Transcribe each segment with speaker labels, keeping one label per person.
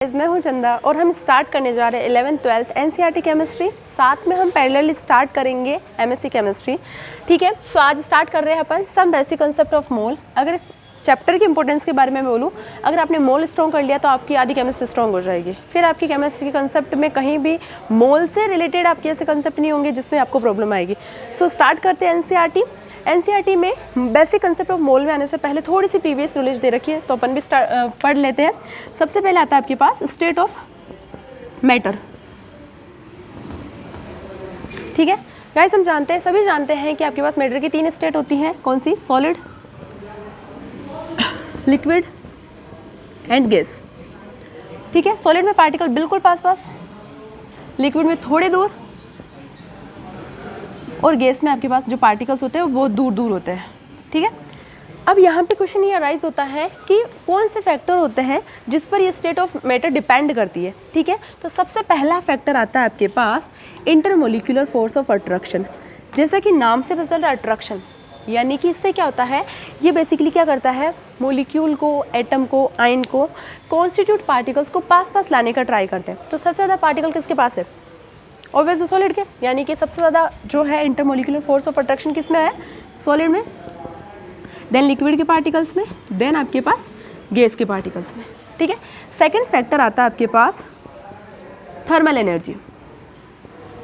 Speaker 1: मैं हूं चंदा और हम स्टार्ट करने जा रहे हैं 11th-12th एनसीईआरटी केमिस्ट्री। साथ में हम पैरेलली स्टार्ट करेंगे एमएससी केमिस्ट्री। ठीक है, सो आज स्टार्ट कर रहे हैं अपन some basic concept of mole. अगर इस चैप्टर की इंपॉर्टेंस के बारे में बोलूँ, अगर आपने मोल स्ट्रॉन्ग कर लिया तो आपकी आधी केमिस्ट्री स्ट्रॉन्ग हो जाएगी। फिर आपकी केमिस्ट्री के कंसेप्ट में कहीं भी मोल से रिलेटेड आपके ऐसे कंसेप्ट नहीं होंगे जिसमें आपको प्रॉब्लम आएगी। सो स्टार्ट करते हैं एनसीईआरटी में बेसिक कंसेप्ट ऑफ मोल में आने से पहले थोड़ी सी प्रीवियस नॉलेज दे रखी है, तो अपन भी पढ़ लेते हैं। सबसे पहले आता है आपके पास स्टेट ऑफ मैटर। ठीक है गाइस, हम जानते हैं, सभी जानते हैं कि आपके पास मैटर की 3 स्टेट होती हैं। कौन सी? Solid, liquid and gas. ठीक है, सॉलिड में पार्टिकल बिल्कुल पास, लिक्विड में थोड़े दूर, और गैस में आपके पास जो पार्टिकल्स होते हैं वो बहुत दूर होते हैं। ठीक है, अब यहाँ पे क्वेश्चन ये अराइज होता है कि कौन से फैक्टर होते हैं जिस पर ये स्टेट ऑफ मैटर डिपेंड करती है। ठीक है, तो सबसे पहला फैक्टर आता है आपके पास इंटरमोलिक्यूलर फोर्स ऑफ अट्रैक्शन। जैसा कि नाम से पता चल रहा है अट्रैक्शन, यानी कि इससे क्या होता है, ये बेसिकली क्या करता है, मोलिक्यूल को, एटम को, आयन को, कॉन्स्टिट्यूट पार्टिकल्स को पास लाने का ट्राई करते हैं। तो सबसे ज़्यादा पार्टिकल किसके पास है? ऑब्वियसली सॉलिड के, यानी कि सबसे ज़्यादा जो है इंटरमोलिक्यूलर फोर्स ऑफ अट्रैक्शन किस में है? सॉलिड में। देन लिक्विड के पार्टिकल्स में, देन आपके पास गैस के पार्टिकल्स में। ठीक है, सेकंड फैक्टर आता है आपके पास थर्मल एनर्जी।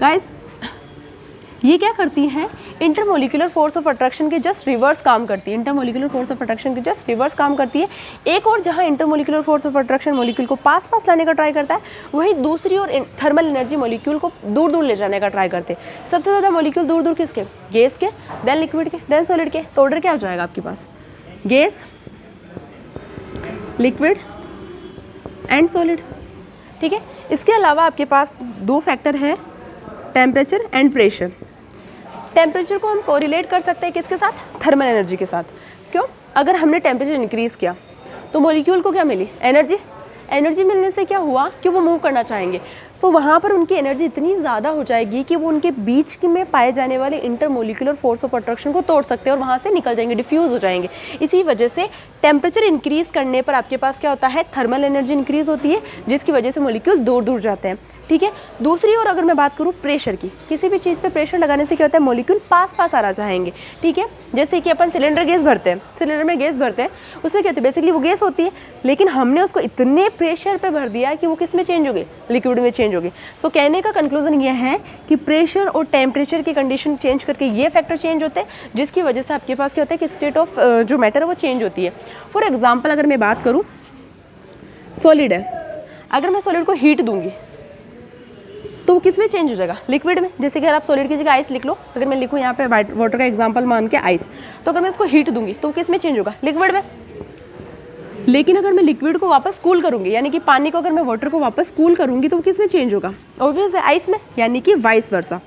Speaker 1: गाइस, ये क्या करती हैं? इंटरमोलिक्यूलर फोर्स ऑफ अट्रैक्शन के जस्ट रिवर्स काम करती है। इंटरमोलिक्यूलर फोर्स ऑफ अट्रैक्शन के जस्ट रिवर्स काम करती है। एक और जहाँ intermolecular force of attraction molecule को पास लाने का ट्राई करता है, वहीं दूसरी ओर थर्मल एनर्जी मोलिक्यूल को दूर ले जाने का ट्राई करते हैं। सबसे ज़्यादा मोलिक्यूल दूर किसके? गैस के, देन लिक्विड के, देन सॉलिड के। तो ऑर्डर क्या हो जाएगा आपके पास? Gas, liquid and solid. ठीक है, इसके अलावा आपके पास 2 फैक्टर है, टेम्परेचर एंड प्रेशर। टेम्परेचर को हम कोरिलेट कर सकते हैं किसके साथ? थर्मल एनर्जी के साथ। क्यों? अगर हमने टेम्परेचर इंक्रीज़ किया तो मॉलिक्यूल को क्या मिली? एनर्जी मिलने से क्या हुआ कि वो मूव करना चाहेंगे। सो वहाँ पर उनकी एनर्जी इतनी ज़्यादा हो जाएगी कि वो उनके बीच में पाए जाने वाले इंटरमोलिक्यूलर फोर्स ऑफ अट्रैक्शन को तोड़ सकते हैं और वहाँ से निकल जाएंगे, डिफ्यूज़ हो जाएंगे। इसी वजह से टेम्परेचर इंक्रीज़ करने पर आपके पास क्या होता है? थर्मल एनर्जी इंक्रीज़ होती है, जिसकी वजह से मॉलिक्यूल दूर जाते हैं। ठीक है, दूसरी ओर अगर मैं बात करूँ प्रेशर की, किसी भी चीज़ पे प्रेशर लगाने से क्या होता है? मॉलिक्यूल पास आना चाहेंगे। ठीक है, जैसे कि अपन सिलेंडर में गैस भरते हैं, उसमें क्या होती है? बेसिकली वो गैस होती है, लेकिन हमने उसको इतने प्रेशर पे भर दिया कि वो किस में चेंज हो गई? लिक्विड में चेंज हो गई। सो कहने का कंक्लूजन ये है कि प्रेशर और टेम्परेचर की कंडीशन चेंज करके ये फैक्टर चेंज होते हैं, जिसकी वजह से आपके पास क्या होता है कि स्टेट ऑफ जो मैटर है वो चेंज होती है। फॉर एग्जाम्पल अगर मैं बात करूँ, सॉलिड है, अगर मैं सॉलिड को हीट दूंगी तो वो किस में चेंज हो जाएगा? लिक्विड में। जैसे कि अगर आप सॉलिड की जगह आइस लिख लो, अगर मैं लिखूँ यहाँ पे वाटर का एग्जांपल मान के आइस, तो अगर मैं इसको हीट दूंगी तो वो किस में चेंज होगा? लिक्विड में। लेकिन अगर मैं लिक्विड को वापस कूल करूँगी, यानी कि पानी को अगर मैं वाटर को वापस कूल करूँगी तो वो किस में चेंज होगा? ऑब्वियस है आइस में, यानी कि वाइस वर्सा,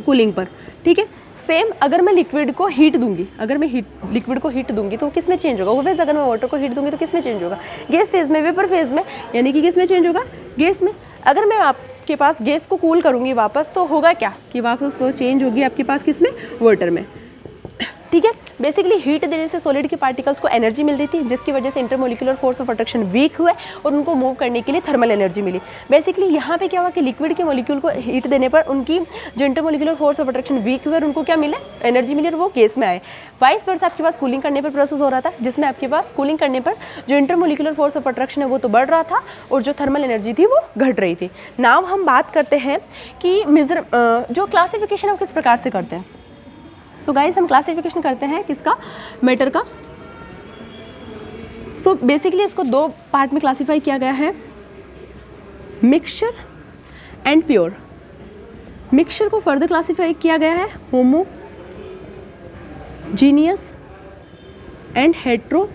Speaker 1: कूलिंग पर। ठीक है, सेम अगर मैं लिक्विड को हीट दूंगी, लिक्विड को हीट दूंगी तो किस में चेंज होगा? ऑब्वियस अगर मैं वाटर को हीट दूंगी तो किस में चेंज होगा? गैस फेज में, वेपर फेज में, यानी कि किस में चेंज होगा? गैस में। अगर मैं आपके पास गैस को कूल करूंगी वापस, तो होगा क्या कि वापस वो चेंज होगी आपके पास किस में? वाटर में। ठीक है, बेसिकली हीट देने से सॉलिड के पार्टिकल्स को एनर्जी मिल रही थी, जिसकी वजह से intermolecular force of attraction weak हुए और उनको मूव करने के लिए थर्मल एनर्जी मिली। बेसिकली यहाँ पे क्या हुआ कि लिक्विड के मॉलिक्यूल को हीट देने पर उनकी जो intermolecular force of attraction weak हुए और उनको क्या मिले? एनर्जी मिली और वो गैस में आए। वाइस वर्सा आपके पास कूलिंग करने पर प्रोसेस हो रहा था, जिसमें आपके पास कूलिंग करने पर जो इंटरमोलिक्यूलर फोर्स ऑफ अट्रैक्शन है वो तो बढ़ रहा था और जो थर्मल एनर्जी थी वो घट रही थी। नाउ हम बात करते हैं कि जो क्लासिफिकेशन है वो किस प्रकार से करते हैं। सो गाइस, हम क्लासिफिकेशन करते हैं किसका? मैटर का। सो बेसिकली इसको 2 पार्ट में क्लासिफाई किया गया है, मिक्सचर एंड प्योर। मिक्सचर को फर्दर क्लासिफाई किया गया है होमोजीनियस एंड हेट्रोजीनियस।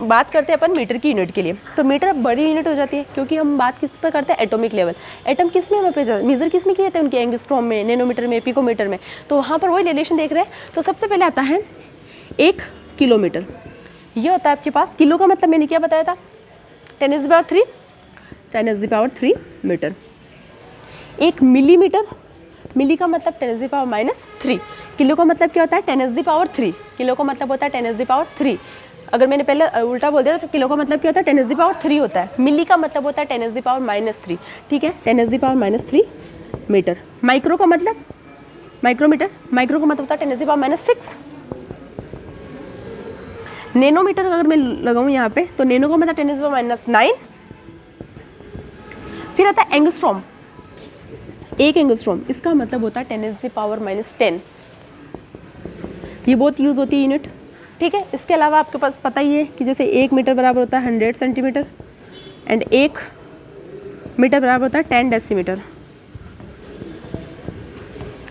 Speaker 1: बात करते हैं अपन मीटर की यूनिट के लिए, तो मीटर अब बड़ी यूनिट हो जाती है क्योंकि हम बात किस पर करते हैं, एटॉमिक लेवल। एटम किस में हमें मेजर किस में किए थे, उनके एंगस्ट्रॉम में, नैनोमीटर में, पिकोमीटर में, तो वहाँ पर वही रिलेशन देख रहे हैं। तो सबसे पहले आता है 1 किलोमीटर, ये होता है आपके पास, किलो का मतलब मैंने क्या बताया था, 10⁻³ मीटर। 1 मिलीमीटर, मिली का मतलब 10⁻⁻3, किलो का मतलब क्या होता है 10⁻3, किलो का मतलब होता है 10⁻3। अगर मैंने पहले उल्टा बोल दिया तो किलो का मतलब क्या होता है 10⁻3 होता है, मिली का मतलब होता है 10⁻3, ठीक है, 10⁻3 मीटर। माइक्रो का मतलब माइक्रोमीटर, माइक्रो का मतलब होता है 10⁻6। नैनोमीटर अगर मैं लगाऊं यहाँ पे तो नैनो का मतलब 10⁻9। फिर आता है एंगस्ट्रॉम, 1 एंगस्ट्रॉम, इसका मतलब होता है 10⁻10। ये बहुत यूज़ होती है यूनिट, ठीक है। इसके अलावा आपके पास पता ही है कि जैसे 1 मीटर बराबर होता है 100 सेंटीमीटर एंड 1 मीटर बराबर होता है 10 डेसीमीटर,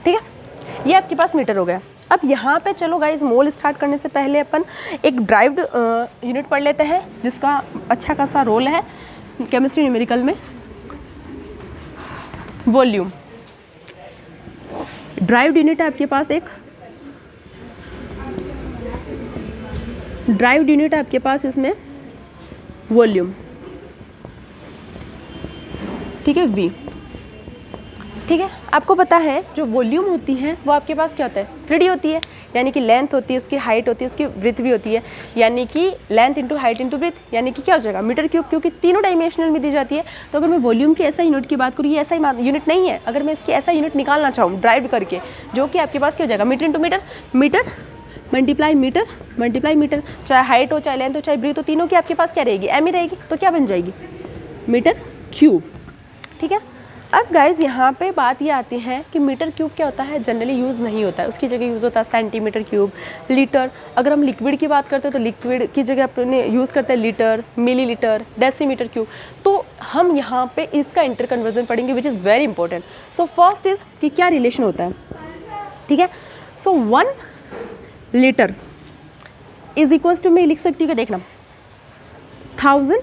Speaker 1: ठीक है। ये आपके पास मीटर हो गया। अब यहाँ पे चलो गाइज, मोल स्टार्ट करने से पहले अपन एक ड्राइव्ड यूनिट पढ़ लेते हैं जिसका अच्छा खासा रोल है केमिस्ट्री न्यूमेरिकल में, वॉल्यूम। ड्राइव्ड यूनिट है आपके पास, एक ड्राइव्ड यूनिट है आपके पास इसमें वॉल्यूम, ठीक है, V, ठीक है। आपको पता है जो वॉल्यूम होती है वो आपके पास क्या होता है, 3D होती है, यानी कि लेंथ होती है, उसकी हाइट होती है, उसकी ब्रीथ भी होती है, यानी कि length into height into breadth, यानी कि क्या हो जाएगा मीटर क्यूब, क्योंकि तीनों डायमेंशनल में दी जाती है। तो अगर मैं वॉल्यूम की ऐसा यूनिट की बात करूँ, ये ऐसा यूनिट नहीं है, अगर मैं इसकी ऐसा यूनिट निकालना चाहूँ ड्राइव करके, जो कि आपके पास क्या हो जाएगा, metre into metre, metre multiply metre, चाहे हाइट हो, चाहे लेंथ हो, चाहे ब्रीथ हो, तीनों की आपके पास क्या रहेगी, एम ही रहेगी, तो क्या बन जाएगी, मीटर क्यूब, ठीक है। अब गाइज यहाँ पे बात ये आती है कि मीटर क्यूब क्या होता है, जनरली यूज़ नहीं होता है, उसकी जगह यूज़ होता है सेंटीमीटर क्यूब, लीटर। अगर हम लिक्विड की बात करते हैं तो लिक्विड की जगह अपने यूज़ करते हैं लीटर, मिलीलीटर, डेसीमीटर क्यूब। तो हम यहाँ पे इसका इंटर कन्वर्जन पढ़ेंगे विच is very important. So first is कि क्या रिलेशन होता है, ठीक है। सो 1 लीटर इज इक्वल्स टू, मैं लिख सकती हूँ कि देखना 1000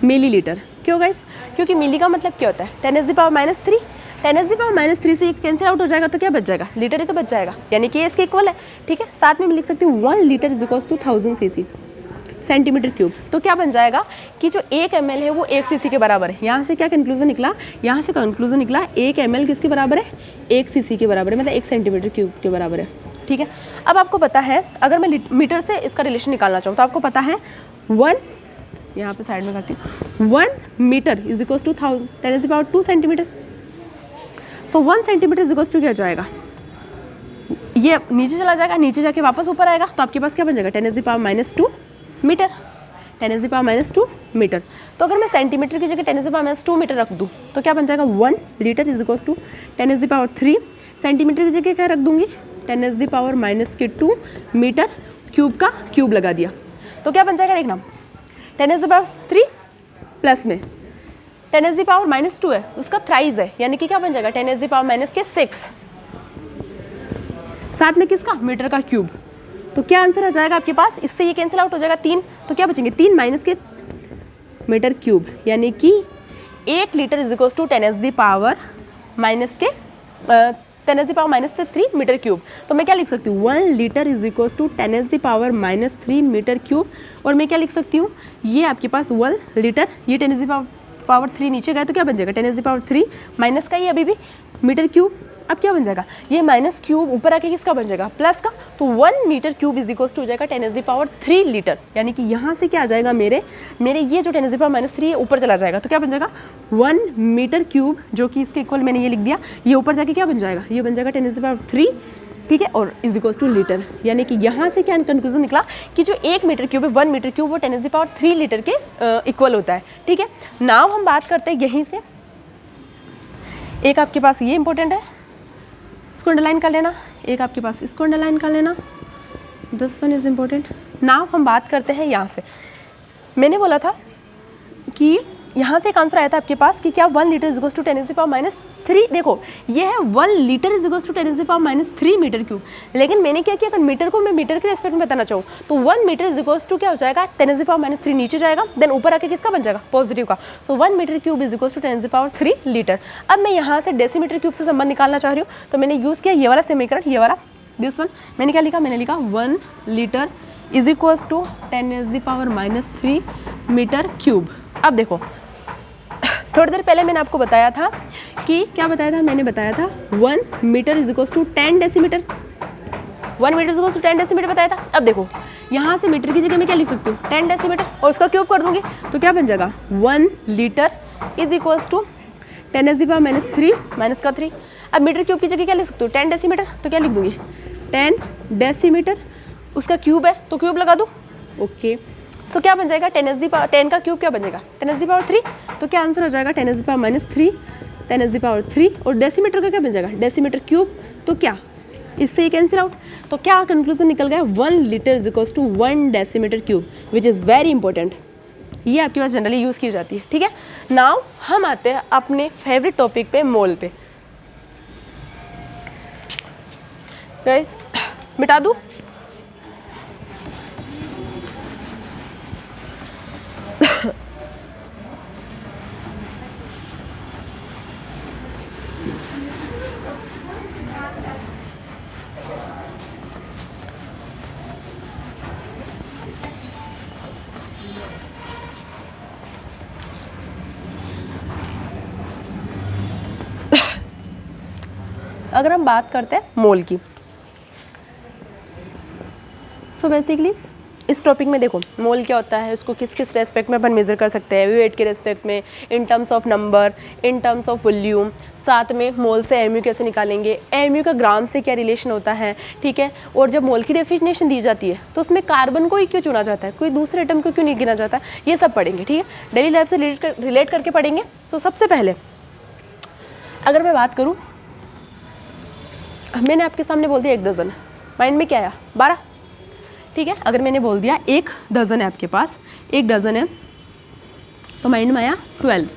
Speaker 1: मिलीलीटर। क्यों गाइस, क्योंकि मिली का मतलब क्या होता है 10⁻⁻3, 10⁻⁻3 से कैंसिल आउट हो जाएगा तो क्या बच जाएगा, लीटर ही तो बच जाएगा, यानी कि इसके इक्वल है, ठीक है। साथ में मैं लिख सकती हूँ 1 litre is equals to 1000 cc centimetre cube. तो क्या बन जाएगा कि जो 1 ml है वो 1 cc के बराबर है। यहाँ से क्या कंक्लूजन निकला, यहाँ से कंक्लूजन निकला 1 ml किसके बराबर है, 1 cc के बराबर है, मतलब 1 सेंटीमीटर क्यूब के बराबर है, ठीक है। अब आपको पता है अगर मैं मीटर से इसका रिलेशन निकालना चाहूँ तो आपको पता है 1, यहाँ पे साइड में करती हूँ, 1 metre is equals to 10⁻2 centimetre. So 1 centimetre is equals to क्या जाएगा, ये नीचे चला जाएगा, नीचे जाके वापस ऊपर आएगा, तो आपके पास क्या बन जाएगा 10⁻2 मीटर, 10⁻2 मीटर। तो अगर मैं सेंटीमीटर की जगह 10⁻2 मीटर रख दूँ तो क्या बन जाएगा 1 litre is equals to 10⁻3, centimetre की जगह क्या रख दूँगी 10⁻2 मीटर, क्यूब का क्यूब लगा दिया, तो क्या बन जाएगा देखना 10⁻3 प्लस में 10⁻2 है, उसका थ्राइज है, यानी कि क्या बन जाएगा 10⁻6, साथ में किसका, मीटर का क्यूब। तो क्या आंसर आ जाएगा आपके पास, इससे ये कैंसिल आउट हो जाएगा 3, तो क्या बचेंगे 3 माइनस के मीटर क्यूब, यानी कि 1 litre is equals to 10⁻3 metre cube. तो मैं क्या लिख सकती हूँ 1 litre is equals to 10⁻3 metre cube, और मैं क्या लिख सकती हूँ, ये आपके पास 1 लीटर, ये 10⁻3 नीचे गया तो क्या बन जाएगा 10⁻3 माइनस का, ये अभी भी मीटर क्यूब। अब क्या बन जाएगा, ये माइनस क्यूब ऊपर आके किसका बन जाएगा, प्लस का, तो 1 metre cube is equals to हो जाएगा 10⁻3 लीटर, यानी कि यहाँ से क्या आ जाएगा मेरे ये जो 10⁻3 है ऊपर चला जाएगा, तो क्या बन जाएगा 1 मीटर क्यूब, जो कि इसके इक्वल मैंने ये लिख दिया, ये ऊपर जाके क्या बन जाएगा, ये बन जाएगा 10⁻3, ठीक है, और इज इक्वल्स टू लीटर, यानी कि यहाँ से क्या कंक्लूजन निकला कि जो 1 मीटर क्यूब है 1 मीटर क्यूब वो 10⁻3 लीटर के इक्वल होता है, ठीक है। नाउ हम बात करते हैं यहीं से, एक आपके पास ये इंपॉर्टेंट है, इसको अंडरलाइन कर लेना, एक आपके पास इसको अंडरलाइन कर लेना, this one is important. Now हम बात करते हैं यहाँ से, मैंने बोला था कि यहाँ से एक आंसर आया था आपके पास कि क्या 1 लीटर इज इक्वल्स टू 10⁻³ देखो ये है 1 litre is equals to 10⁻³ metre cube. लेकिन मैंने क्या किया, अगर मीटर को मैं मीटर के रेस्पेक्ट में बताना चाहूँ तो 1 मीटर इज इक्वल्स टू क्या हो जाएगा, 10⁻³ नीचे जाएगा, देन ऊपर आके किसका बन जाएगा, पॉजिटिव का। So 1 metre cube is equals to 10⁻³ litre. अब मैं यहाँ से डेसीमीटर क्यूब से संबंध निकालना चाह रही हूँ, तो मैंने यूज़ किया ये वाला समीकरण, ये वाला दिस वन। मैंने क्या लिखा, मैंने लिखा 1 litre is equals to 10⁻³ metre cube. अब देखो थोड़ी देर पहले मैंने आपको बताया था कि क्या बताया था, मैंने बताया था 1 metre is equals to 10 decimetre, 1 metre is equals to 10 decimetre बताया था। अब देखो यहाँ से मीटर की जगह मैं क्या लिख सकती हूँ, 10 डेसीमीटर, और उसका क्यूब कर दूंगी तो क्या बन जाएगा, 1 litre is equals to 10⁻³ minus का 3। अब मीटर क्यूब की जगह क्या लिख सकती हूँ, 10 डेसीमीटर, तो क्या लिख दूंगी 10 डेसीमीटर, उसका क्यूब है तो क्यूब लगा दूँ, ओके। सो क्या बन जाएगा, 10 का क्यूब क्या बन जाएगा, 10⁻³, तो क्या आंसर हो जाएगा 10⁻³ 10⁻³ और डेसीमीटर का क्या बन जाएगा, डेसीमीटर क्यूब, तो क्या इससे ये कैंसिल आउट। तो क्या कंक्लूजन निकल गया, 1 litre is equals to 1 decimetre cube, which is very important. ये आपके पास जनरली यूज़ की जाती है, ठीक है। नाउ हम आते हैं अपने फेवरेट टॉपिक पे, मोल पे। गाइस मिटा दूँ, अगर हम बात करते हैं मोल की, सो बेसिकली इस टॉपिक में देखो मोल क्या होता है, उसको किस किस रेस्पेक्ट में अपन मेज़र कर सकते हैं, वेट के रेस्पेक्ट में, in terms of number, in terms of volume, साथ में मोल से एमयू कैसे निकालेंगे, एमयू का ग्राम से क्या रिलेशन होता है, ठीक है। और जब मोल की डेफिनेशन दी जाती है तो उसमें कार्बन को ही क्यों चुना जाता है, कोई दूसरे एटम को क्यों नहीं गिना जाता, ये सब पढ़ेंगे, ठीक है। डेली लाइफ से रिलेट करके पढ़ेंगे। सो सबसे पहले अगर मैं बात करूँ, मैंने आपके सामने बोल दिया 1 दर्जन, माइंड में क्या आया, 12, ठीक है। अगर मैंने बोल दिया 1 दर्जन है आपके पास, 1 दर्जन है, तो माइंड में आया 12।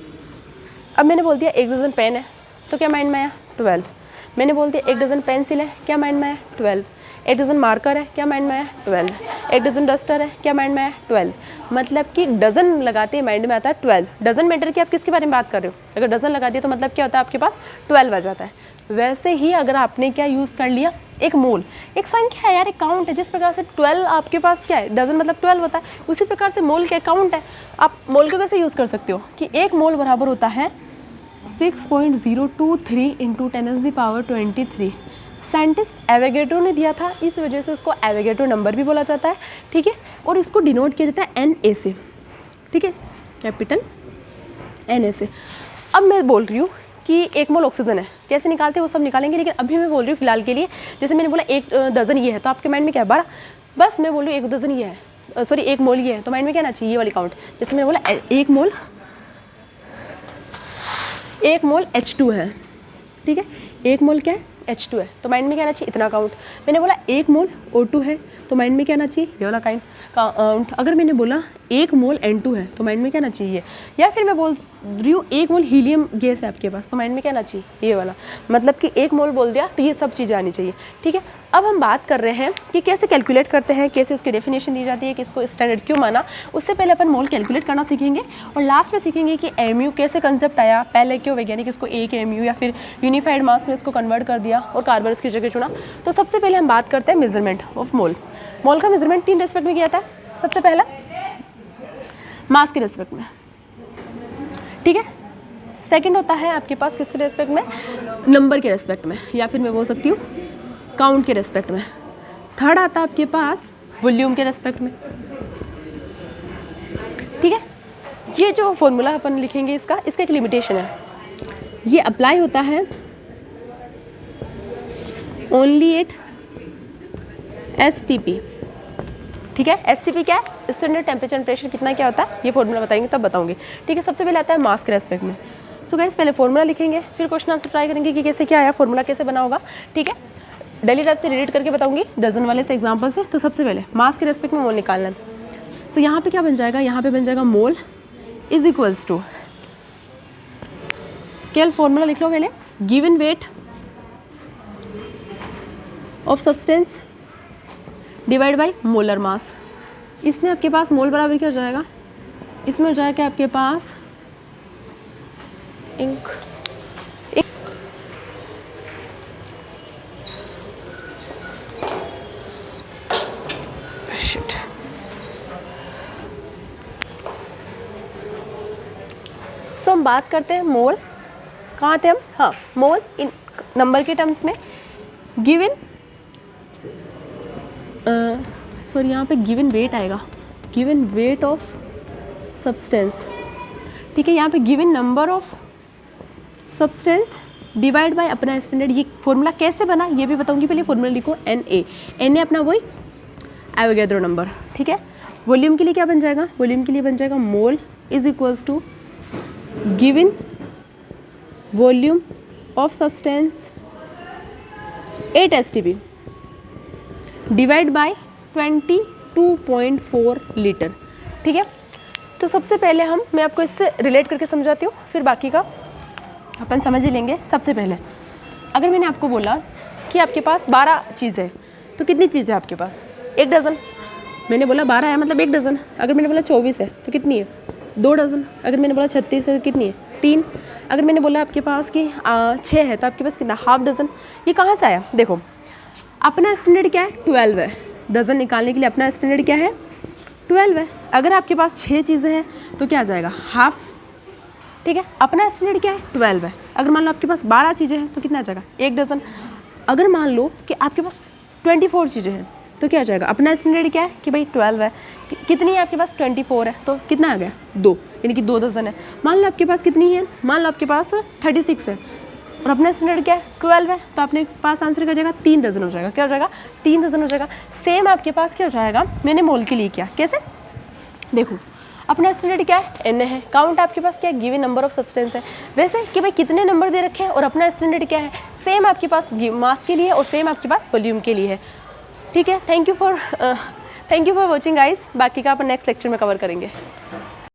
Speaker 1: अब मैंने बोल दिया 1 दर्जन पेन है, तो क्या माइंड में आया 12। मैंने बोल दिया 1 दर्जन पेंसिल है, क्या माइंड में आया 12। 1 डजन मार्कर है, क्या माइंड में आया 12। 1 डजन डस्टर है, क्या माइंड में आया 12। मतलब कि डजन लगाते ही माइंड में आता है 12। डजन मैटर कि आप किसके बारे में बात कर रहे हो, अगर डजन लगा दिया तो मतलब क्या होता है आपके पास 12 आ जाता है। वैसे ही अगर आपने क्या यूज़ कर लिया, एक मोल, एक संख्या है यार, एक काउंट है। जिस प्रकार से 12 आपके पास क्या है, डजन मतलब 12 होता है, उसी प्रकार से मोल क्या काउंट है। आप मोल को कैसे यूज़ कर सकते हो कि एक मोल बराबर होता है 6.023 इंटू 10⁻23। साइंटिस्ट एवोगैड्रो ने दिया था, इस वजह से उसको एवोगैड्रो नंबर भी बोला जाता है, ठीक है। और इसको डिनोट किया जाता है NA से, ठीक है, कैपिटल NA से। अब मैं बोल रही हूँ कि एक मोल ऑक्सीजन है, कैसे निकालते हैं वो सब निकालेंगे, लेकिन अभी मैं बोल रही हूँ फिलहाल के लिए, जैसे मैंने बोला 1 दर्जन ये है, तो आपके माइंड में क्या है 12। बस मैं बोल रही हूँ 1 दर्जन ये है, सॉरी 1 मोल ये है, तो माइंड में क्या आना चाहिए ये वाली काउंट। जैसे मैंने बोला 1 मोल H2 है, ठीक है, 1 मोल क्या है H2 है, तो माइंड में क्या आना चाहिए इतना काउंट। मैंने बोला 1 मोल O2 है, तो माइंड में क्या आना चाहिए ये वाला काउंट। अगर मैंने बोला 1 मोल N2 है, तो माइंड में क्या आना चाहिए, या फिर मैं बोल रही हूँ 1 मोल हीलियम गैस है आपके पास, तो माइंड में क्या आना चाहिए ये वाला। मतलब कि 1 मोल बोल दिया तो ये सब चीज़ें आनी चाहिए, ठीक है। अब हम बात कर रहे हैं कि कैसे कैलकुलेट करते हैं, कैसे उसकी डेफिनेशन दी जाती है, किसको स्टैंडर्ड क्यों माना। उससे पहले अपन मोल कैलकुलेट करना सीखेंगे और लास्ट में सीखेंगे कि MU कैसे कंसेप्ट आया, पहले क्यों वैज्ञानिक इसको 1 MU या फिर यूनिफाइड मास में इसको कन्वर्ट कर दिया और कार्बन इसकी जगह चुना। तो सबसे पहले हम बात करते हैं मेजरमेंट ऑफ मोल। मोल का मेजरमेंट 3 रेस्पेक्ट में किया था। सबसे पहला मास के रेस्पेक्ट में, ठीक है। सेकंड होता है आपके पास किसके रेस्पेक्ट में, नंबर के रेस्पेक्ट में, या फिर मैं बोल सकती हूँ काउंट के रेस्पेक्ट में। थर्ड आता है आपके पास वॉल्यूम के रेस्पेक्ट में, ठीक है। ये जो फॉर्मूला अपन लिखेंगे इसका एक लिमिटेशन है, ये अप्लाई होता है ओनली एट STP, ठीक है। STP क्या है, स्टैंडर्ड टेम्परेचर एंड प्रेशर कितना क्या होता है, ये फॉर्मूला बताएंगे तब बताऊंगी, ठीक है। सबसे पहले आता है मास के रेस्पेक्ट में। सो गाइस पहले फॉर्मूला लिखेंगे, फिर क्वेश्चन आंसर ट्राई करेंगे कि कैसे क्या आया, फॉर्मूला कैसे बना होगा, ठीक है। डेली लाइफ से रिलेट करके बताऊंगी डजन वाले से एग्जाम्पल से। तो सबसे पहले मास के रेस्पेक्ट में मोल निकालना है। सो यहाँ पे क्या बन जाएगा, यहाँ पे बन जाएगा मोल इज इक्वल्स टू केवल फॉर्मूला लिख लो पहले, given weight of substance divide by molar mass. इसमें आपके पास मोल बराबर क्या हो जाएगा, इसमें हो जाएगा आपके पास इंक सो हम बात करते हैं मोल, कहाँ थे हम, हाँ मोल इन नंबर के टर्म्स में गिवन, सॉरी यहाँ पे गिवन वेट आएगा, गिवन वेट ऑफ सब्सटेंस, ठीक है। यहाँ पे given number of substance divide by अपना स्टैंडर्ड। ये फॉर्मूला कैसे बना ये भी बताऊंगी, पहले फॉर्मूला लिखो Na, Na अपना वही एवोगैड्रो नंबर, ठीक है। वॉल्यूम के लिए क्या बन जाएगा, वॉल्यूम के लिए बन जाएगा mole is equals to given volume of substance 8 STP divide by 22.4 litre, ठीक है। तो सबसे पहले मैं आपको इससे रिलेट करके समझाती हूँ, फिर बाकी का अपन समझ ही लेंगे। सबसे पहले अगर मैंने आपको बोला कि आपके पास 12 चीज़ें, तो कितनी चीज़ें आपके पास, 1 डज़न। मैंने बोला 12 है मतलब 1 डज़न। अगर मैंने बोला 24 है तो कितनी है, 2 डज़न। अगर मैंने बोला 36 है तो कितनी है, 3। अगर मैंने बोला आपके पास कि 6 है तो आपके पास कितना, हाफ डज़न। ये कहाँ से आया, देखो अपना स्टैंडर्ड क्या है, 12 है। डज़न निकालने के लिए अपना स्टैंडर्ड क्या है, 12 है। अगर आपके पास 6 चीज़ें हैं तो क्या आ जाएगा, हाफ, ठीक है। अपना स्टैंडर्ड क्या है, 12 है। अगर मान लो आपके पास 12 चीज़ें हैं तो कितना आ जाएगा, 1 डज़न। अगर मान लो कि आपके पास 24 चीज़ें हैं तो क्या आ जाएगा, अपना स्टैंडर्ड क्या है कि भाई 12 है। कितनी है आपके पास, 24 है, तो कितना आ गया, 2, यानी कि 2 डज़न है। मान लो आपके पास कितनी है, मान लो आपके पास 36 है और अपना स्टैंडर्ड क्या है, 12 है, तो अपने पास आंसर क्या हो जाएगा, 3 डज़न हो जाएगा। क्या हो जाएगा, 3 डज़न हो जाएगा। सेम आपके पास क्या हो जाएगा, मैंने मोल के लिए किया, कैसे देखो, अपना स्टैंडर्ड क्या है, Na है। काउंट आपके पास क्या है, गिवन नंबर ऑफ सब्सटेंस है। वैसे कि भाई कितने नंबर दे रखे हैं और अपना स्टैंडर्ड क्या है, सेम आपके पास मास के लिए और सेम आपके पास वॉल्यूम के लिए है, ठीक है। Thank you for watching guys. बाकी का अपन नेक्स्ट लेक्चर में कवर करेंगे।